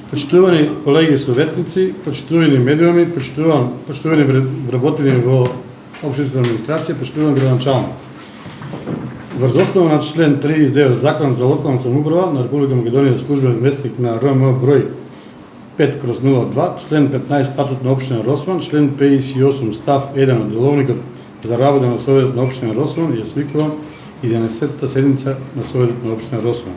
Почитувани колеги советници, почитувани медиуми, почитувани вработени во општинската администрација, почитувани градоначалник. Врз основа на член 39 Закон за локална самоуправа на Република Македонија, службен вестник на РМ број 5/02, член 15 статут на општина Росман, член 58 став 1 од деловникот за работа на Советот на општина Росман ја свикува 11-та седница на Советот на општина Росман.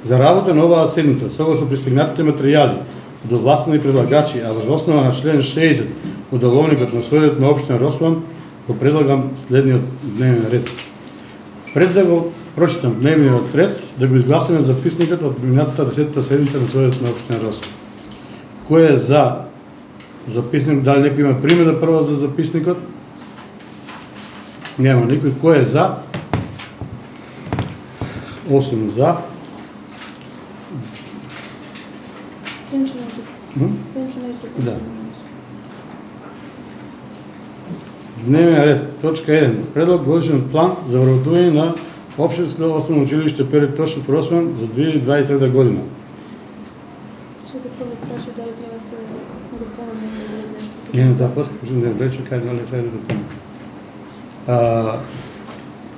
За работа на оваа седница, согласно пристигнатите материјали од овластени предлагачи, а врз основа на член 60 од деловникот на Советот на општина Росман, го предлагам следниот дневен ред. Пред да го прочитам дневниот ред, да го изгласиме записникот од минатата 10-та седница на Советот на општина Росман. Кој е за записник? Дали некој има примеда прво за записникот? Нема никој. Кој е за? 8 за. Да. Дневен ред, точка 1. Предлог годишен план за вработување на Општинско основно училиште Пери Тошев Росман за 2023 година. Чекайте да праша дали треба се допълни нещо. Не, да, после не рече кај дали треба да допълни.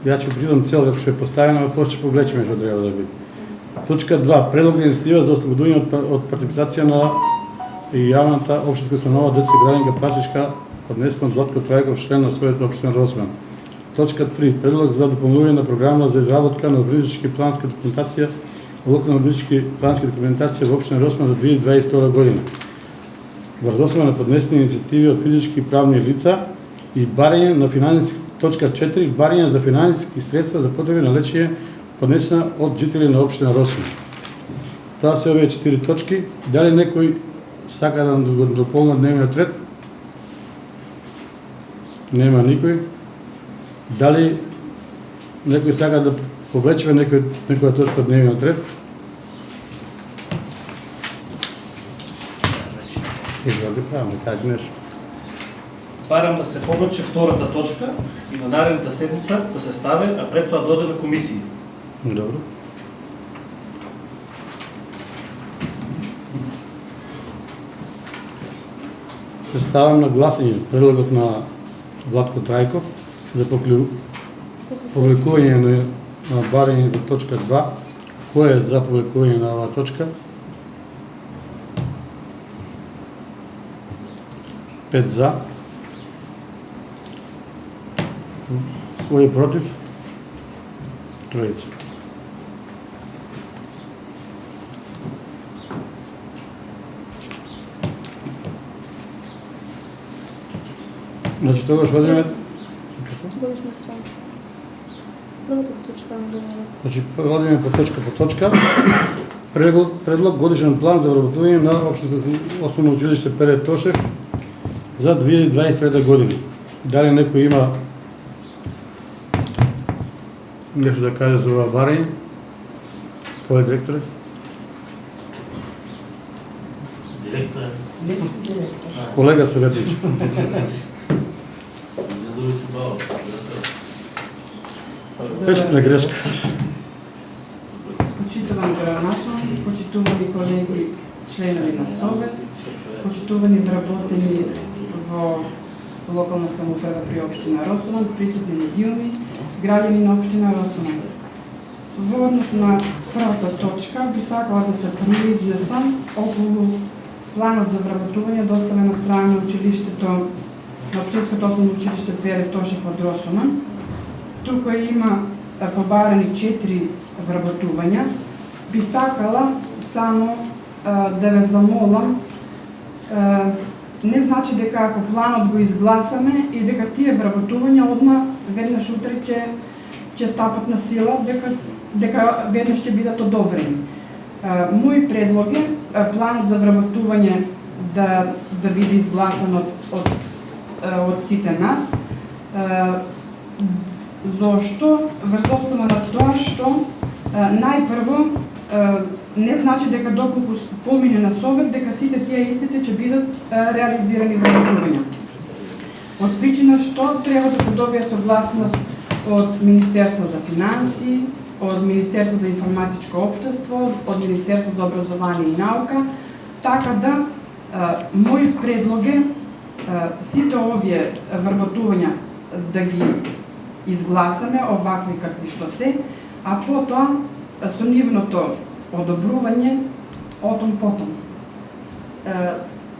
Ја ќе придам цел како што е поставена, а после ќе повлечеме што треба да биде. Точка 2. Предлог на инициатива за ослободување од партиципација на јавната општинска установа детска градинка Прасичка, поднесена од Златко Трајков, член на Советот на општина Росман. Точка 3. Предлог за допълнување на програма за изработка на урбанистички планска документација, локална урбанистички планска документација во општина Росман за 2022 година. Врз основа на поднесени инициативи од физички и правни лица и барање на финансиски. Точка 4. Барање за финансиски средства за потреби на лечење, поднесена од жители на општина Росман. Тоа се овие 4 точки. Дали некој сака да го дополни дневниот ред? Нема никој. Дали некој сака да повлечеме некоја точка од дневниот ред? Изводи правам да кажи нешто. Барам да се повлече втората точка и на наредната седница да се стави, а пред тоа доде на комисија. Добро. Ставам на гласање предлогот на Златко Трајков за публикување на барање до точка 2. Кој е за публикување на оваа точка? 5 за. Кој е против? 3. Значи тогаш одиме... Годишниот план. Првата точка на дневниот ред. Значи одиме по точка. Предлог годишен план за вработување на Општинско основно училиште Пери Тошев за 2023 година. Дали некој има нешто да каже за ова барање? Кој е директорот? Колега Советич. Песна грешка. Почитувани градоначалник, почитувани колеги членови на Совет, почитувани вработени во локална самоуправа при општина Росман, присутни медиуми, граѓани на општина Росман. Во однос на првата точка би сакала да се произнесам околу планот за вработување доставен од страна на училиштето на Општинското основно училиште Пери Тошев од Росман. Тука има побарани 4 вработувања. Би сакала само да ве замолам, не значи дека ако планот го изгласаме и дека тие вработувања одма веднаш утре ќе стапат на сила, дека веднаш ќе бидат одобрени. Мој предлог е планот за вработување да биде изгласан од сите нас. Зошто? Врз основа на тоа што најпрво не значи дека доколку помине на совет, дека сите тие истите ќе бидат реализирани вработувања. Од причина што треба да се добие согласност од Министерство за финанси, од Министерство за информатичко општество, од Министерство за образование и наука, така да мојот предлог е сите овие вработувања да ги изгласаме овакви какви што се, а потоа со нивното одобрување отом-потом.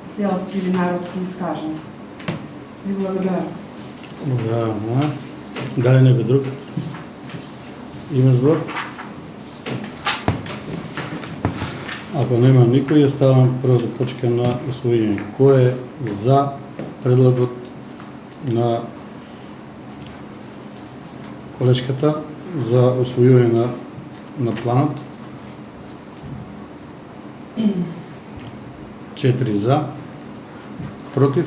Селски или народски искажан. Ви благодарам. Благодарам. Дали некој друг има збор? Ако нема никој, ја ставам првата точка на усвојување. Кој е за предлогот на колешката за усвојување на планот? 4 за, против?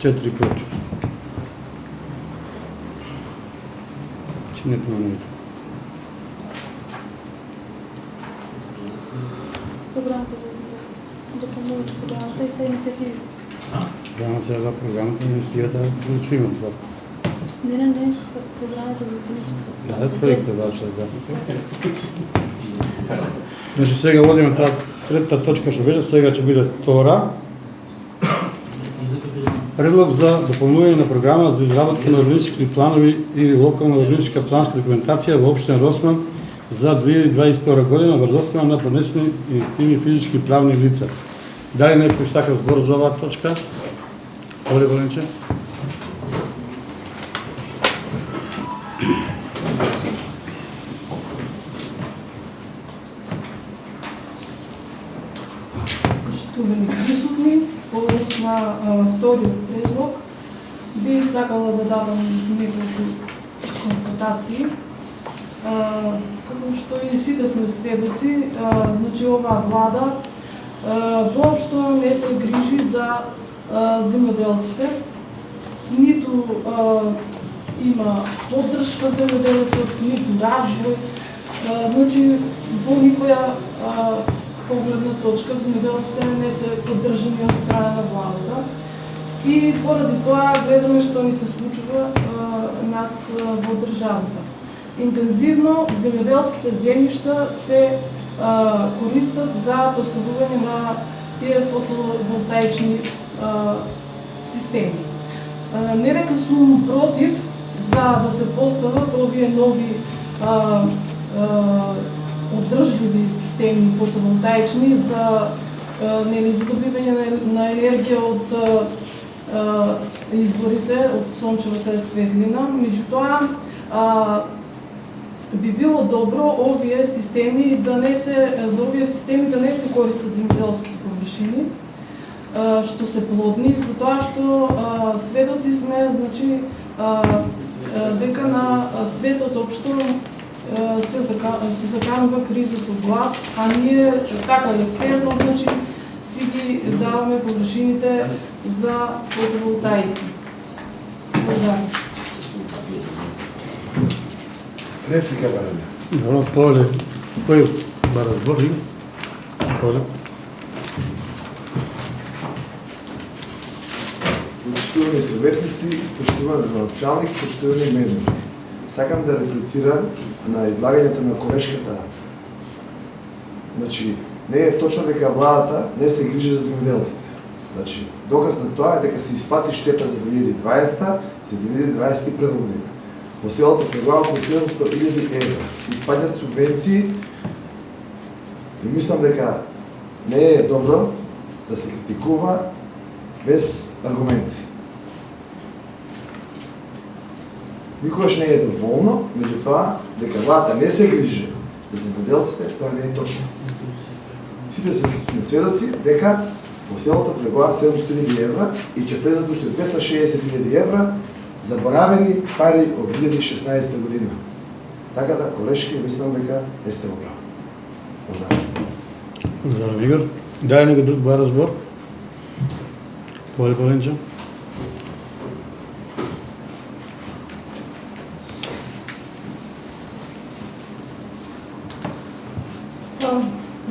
4 против. Че не промените. Програмата за допълнителната програмата и са инициативите. Програмата сега програмата на инициативата да има това. Не, програмата за комисията. Да, проекта ваша, да. Значи сега водиме таа третата точка што беше, сега ќе биде втора. Предлог за дополнување на програма за изработка на урбанистички планови и локална урбанистичка планска документација во општина Росман за 2022 година врз основа на поднесени инициативи физички и правни лица. Дали некој сака збор за оваа точка? Оле Боленче? Почитувани присутни, повод на вториот предлог, би сакала да дадам неколку констатации. Како што и сите сме сведоци, значи оваа влада воопшто не се грижи за земјоделците, ниту има поддршка за земјоделците, ниту развој. Значи во никоја погледна точка земјоделците не се поддржани од страна на владата. И поради тоа гледаме што ни се случува нас во државата. Интензивно земјоделските земјишта се користат за поставување на тие фотоволтаични системи. Не дека сум против за да се постават овие нови одржливи системи фотоволтаични за добивање на енергија од изворите, од сончевата светлина. Меѓутоа, би било добро овие системи да не се користат земјоделски површини, што се плодни, затоа што сведоци сме, значи, дека на светот општо се заканува криза со глад, а ние така лефтерно, значи, си ги даваме површините за фотоволтаици. Благодарам. Реплика бараме. Добро, Поле. Кој бара збор има? Поле. Почитувани советници, почитувани началник, почитувани медии. Сакам да реплицирам на излагањето на колешката. Значи, не е точно дека владата не се грижи за земјоделците. Значи, доказ на тоа е дека се исплати штета за 2020 и 2021 година. Во селото Флегуа околу 700.000 евра. Се испаќат субвенции и мислам дека не е добро да се критикува без аргументи. Никогаш не е доволно, меѓутоа, дека владата не се грижи за земјоделците, тоа не е точно. Сите се сведоци дека во селото Флегуа 700.000 евра и ќе влезат уште 260.000 евра заборавени пари од 2016 година. Така да, колешки, мислам дека не сте во право. Благодарам. Благодарам, Игор. Дај некој друг бара збор? Поле Поленче.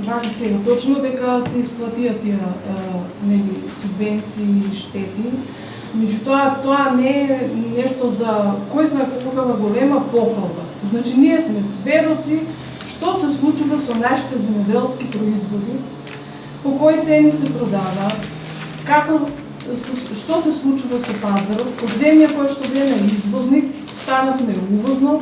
Вака сега, точно дека се исплатија тие нели субвенции и штети. Меѓутоа, тоа не е нешто за кој знае колкава голема пофалба. Значи, ние сме сведоци што се случува со нашите земјоделски производи, по кои цени се продаваат, што се случува со пазарот, од земја која што бе на извозник, станавме увозно,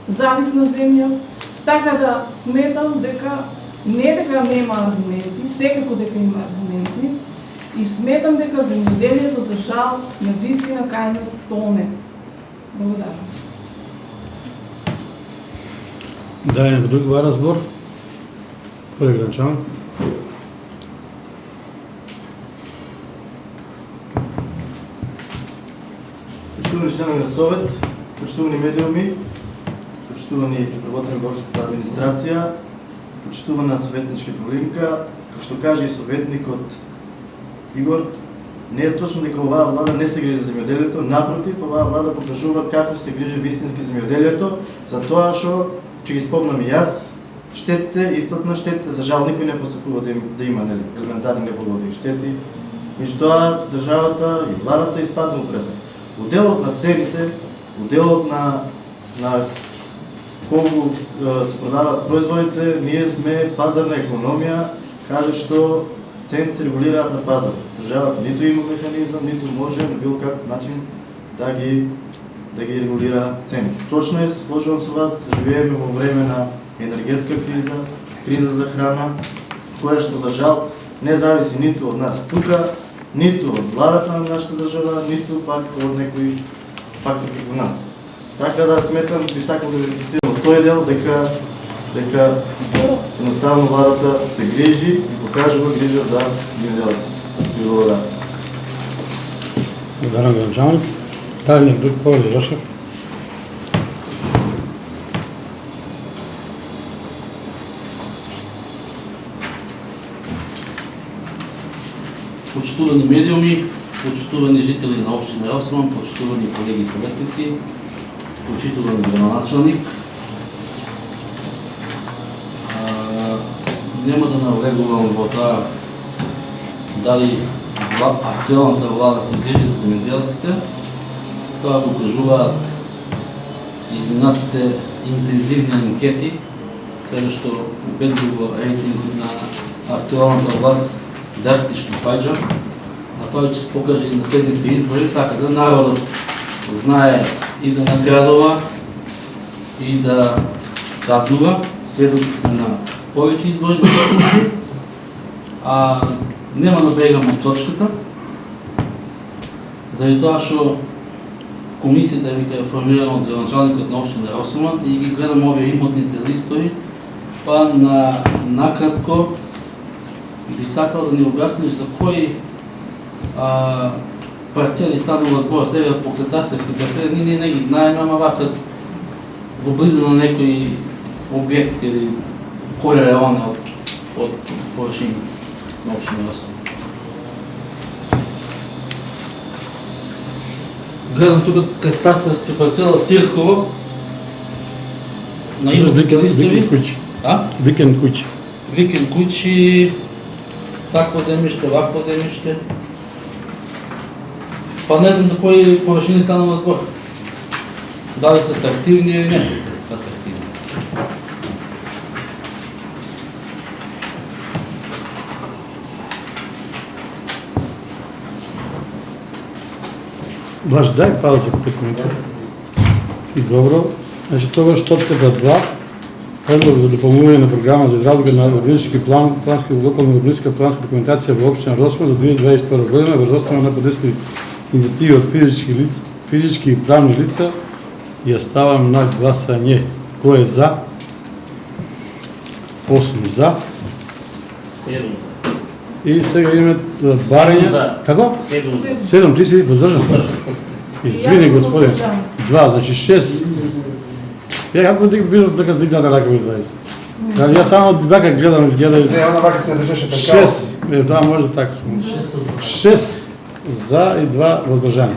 зависна земја, така да сметам дека не дека нема аргументи, секако дека има аргументи, и сметам дека земјоделието за жал на вистина кај нас тоне. Благодарам. Да, некој друг во разбор? Кој е Гранчан? Почитувани членови на Совет, почитувани медиуми, почитувани работени во општинската администрација, почитувана советничка проблемка, како што каже и советникот Игор, не е точно дека оваа влада не се грижи за земјоделието, напротив, оваа влада покажува како се грижи вистински земјоделието, за тоа што ќе ги спомнам и јас, штетите, исплат на штетите, за жал никој не посакува да има елементарни непогоди штети, меѓутоа државата и владата испадна упресен. Уделот на цените, уделот на колку се продаваат производите, ние сме пазарна економија, каже што цените се регулираат на пазар. Државата ниту има механизам, ниту може на бил каков начин да ги регулира цените. Точно е, се сложувам со вас, живееме во време на енергетска криза, криза за храна, која што за жал не зависи ниту од нас тука, ниту од владата на нашата држава, ниту пак од некои фактори како нас. Така да сметам, би сакал да верифицирам од тој дел дека едноставно владата се грижи и покажува грижа за земјоделците. Благодарам. Благодарам, Гранчан. Дали некој друг повеќе Јошев? Почитувани медиуми, почитувани жители на општина Росман, почитувани колеги советници, почитувани градоначалник. Нема да навлегувам во тоа дали актуелната влада се грижи за земјоделците. Тоа го кажуваат изминатите интензивни анкети, каде што убедливо рейтингот на актуелната власт драстично паѓа, а тоа ќе се покаже и на следните избори, така да народот знае и да наградува и да казнува. Сведоци сме на повеќе избори, а нема да бегам од точката, заради тоа што комисијата е формирана од градоначалникот на општина Росоман и ги гледам овие имотните листови, па накратко би сакал да ни објасниш за кои парцели станува збор. Сега по катастарски парцели ние не ги знаеме, ама вака во близина на некој објект или кој район од површините на општина Росоман. Гледам тука катастарска парцела Сирково на имотните листови. Викенд куќи. Викенд куќи, такво земјиште, вакво земјиште. Па не знам за кои површини станува збор. Дали се атрактивни или не се атрактивни. Блаж, дај пауза по 5 минути. И добро. Значи, тогаш точката 2, предлог за дополнување на програма за изработка на урбанистички план, планска и локална урбанистичка планска документација во општина Росман за 2022 година, врз основа на подесни инициативи од физички и правни лица, ја ставам на гласање. Кој е за? 8 за. И сега имаме барања. Како? 7, ти си воздржан. Извини, господин. 2, значи 6. Ја како видов дека дигната рака во 20? Ја само вака гледам, изгледа. Не, она вака се држеше така. 6, да, може така. 6 за и 2 воздржани.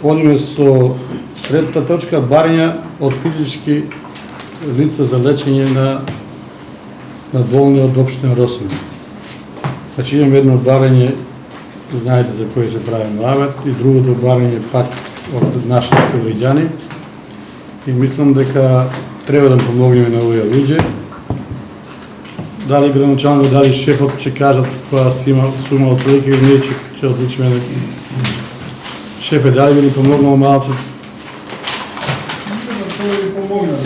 Одиме со третата точка, барања од физички лица за лечење на болни од општина Росино. Значи имам едно барање, знаете за кој се прави навет, и другото барање пак од нашите сограѓани. И мислам дека треба да помогнеме на овие луѓе. Дали градоначалникот, дали шефот ќе кажат кога си имал прилика или ние ќе одлучиме дека шефе дали би ни помогнал малце. Тоа ви помогна.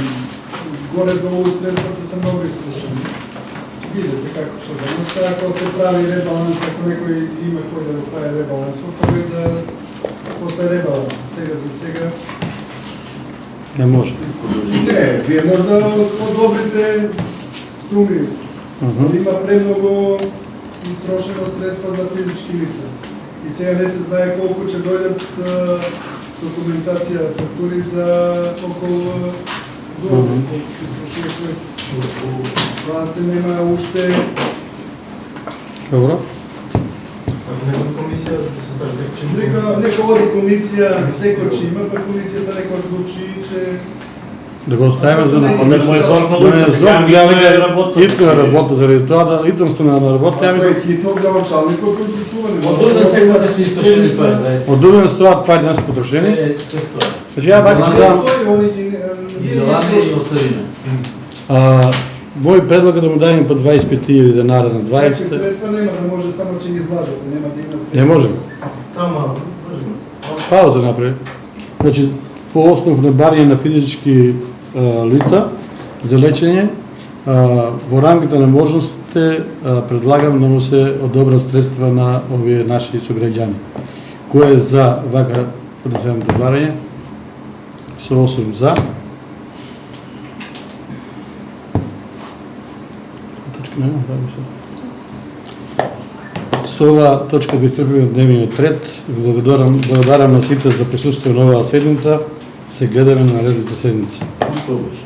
Горе-долу средствата се многу истрошени. Видете како што денеска, ако се прави ребаланс, ако некој има кој да го прави ребаланс, тоа е да после ребаланс. Сега за сега. Не може. Не, вие може да одобрите суми. Има премногу истрошено средства за физички лица. И сега не се знае колку ќе дојдат документација, фактури за околу години, колку се истрошија средства. Това се нема уште. Добро. Ако нека комисија да се стави секој Нека оди комисија, секој ќе има, па комисијата нека одлучи, че Да го оставиме за на комисија. комисија. Мој зорно луѓе, Зорно гледа работа. итно е работа заради тоа да итно сте на работа, ја мислам. хитно градоначалникот одлучување. Од друга секој да се истошени пари. Од друга стојат пари да се потрошени. Се стои. Значи ја така ќе дам И зелане и оставиме. мој предлог е да му дадеме по 25.000 денара на Такви 20. средства нема да може, само че ги излажете, нема да има средства. Не можем. Само малку. Пауза направи. Значи, по основ на барање на физички лица за лечење, во рамките на можностите предлагам да му се одобрат средства на овие наши сограѓани. Кој е за вака поднесеното барање? Со 8 за. Точка нема, Со ова точка го исцрпиме дневниот ред. Благодарам на сите за присуство на оваа седница. Се гледаме на наредните седници. Побош.